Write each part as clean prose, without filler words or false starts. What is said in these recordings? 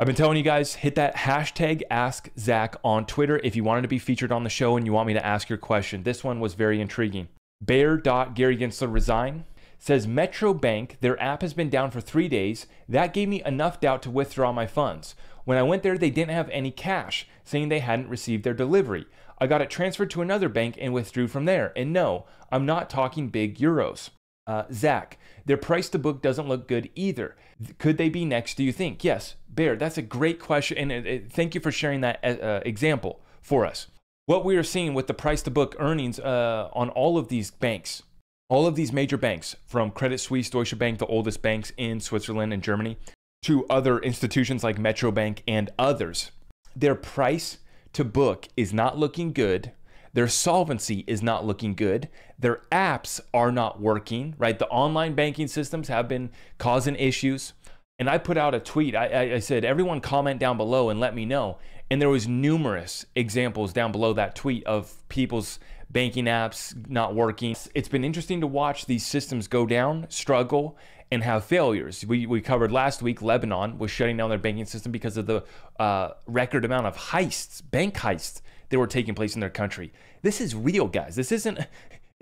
I've been telling you guys, hit that hashtag AskZach on Twitter if you wanted to be featured on the show and you want me to ask your question. This one was very intriguing. Bear.GaryGensler resign says Metro Bank, their app has been down for 3 days. That gave me enough doubt to withdraw my funds. When I went there, they didn't have any cash, saying they hadn't received their delivery. I got it transferred to another bank and withdrew from there. And no, I'm not talking big euros. Zach, their price to book doesn't look good either. Could they be next, do you think? Yes, Bear, that's a great question. And thank you for sharing that example for us. What we are seeing with the price to book earnings on all of these banks, all of these major banks, from Credit Suisse, Deutsche Bank, the oldest banks in Switzerland and Germany, to other institutions like Metro Bank and others, their price to book is not looking good. Their solvency is not looking good. Their apps are not working, right? The online banking systems have been causing issues. And I put out a tweet. I said, everyone comment down below and let me know. And there was numerous examples down below that tweet of people's banking apps not working. It's been interesting to watch these systems go down, struggle, and have failures. We covered last week, Lebanon was shutting down their banking system because of the record amount of heists, bank heists, that were taking place in their country. This is real, guys. This isn't,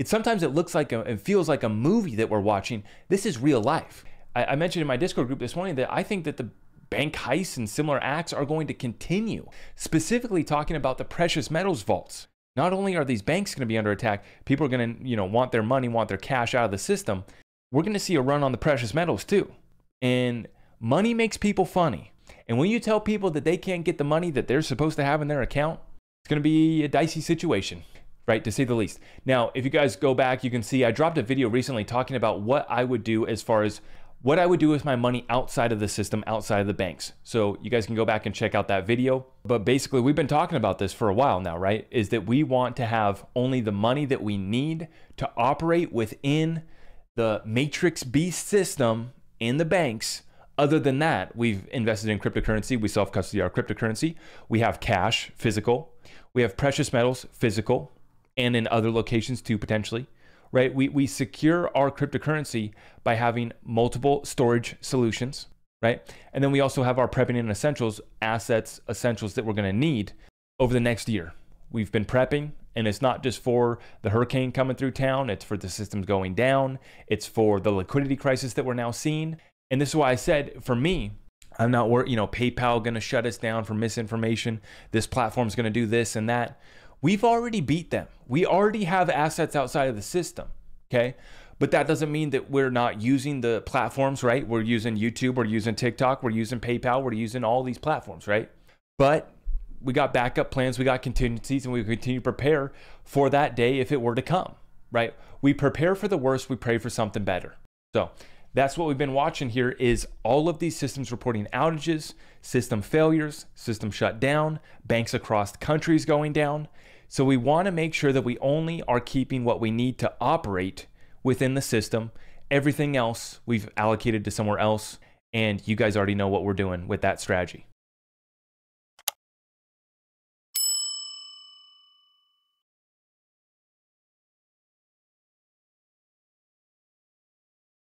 sometimes it looks like, it feels like a movie that we're watching. This is real life. I mentioned in my Discord group this morning that I think that the bank heists and similar acts are going to continue, specifically talking about the precious metals vaults. Not only are these banks going to be under attack, people are going to, want their money, want their cash out of the system. We're going to see a run on the precious metals too. And money makes people funny. And when you tell people that they can't get the money that they're supposed to have in their account, it's going to be a dicey situation, right? To say the least. Now, if you guys go back, you can see I dropped a video recently talking about what I would do as far as what I would do with my money outside of the system, outside of the banks. So you guys can go back and check out that video. But basically, we've been talking about this for a while now, right? Is that we want to have only the money that we need to operate within the matrix beast system in the banks. Other than that, we've invested in cryptocurrency. We self-custody our cryptocurrency. We have cash, physical. We have precious metals, physical, and in other locations too, potentially, right? We secure our cryptocurrency by having multiple storage solutions, right? And then we also have our prepping and essentials, assets, essentials that we're gonna need over the next year. We've been prepping, and it's not just for the hurricane coming through town, it's for the systems going down, it's for the liquidity crisis that we're now seeing. And this is why I said, for me, I'm not worried, PayPal gonna shut us down for misinformation. This platform's gonna do this and that. We've already beat them. We already have assets outside of the system, okay? But that doesn't mean that we're not using the platforms, right? We're using YouTube, we're using TikTok, we're using PayPal, we're using all these platforms, right? But we got backup plans, we got contingencies, and we continue to prepare for that day if it were to come, right? We prepare for the worst, we pray for something better. So that's what we've been watching here, is all of these systems reporting outages, system failures, system shut down, banks across countries going down. So we want to make sure that we only are keeping what we need to operate within the system. Everything else we've allocated to somewhere else, and you guys already know what we're doing with that strategy.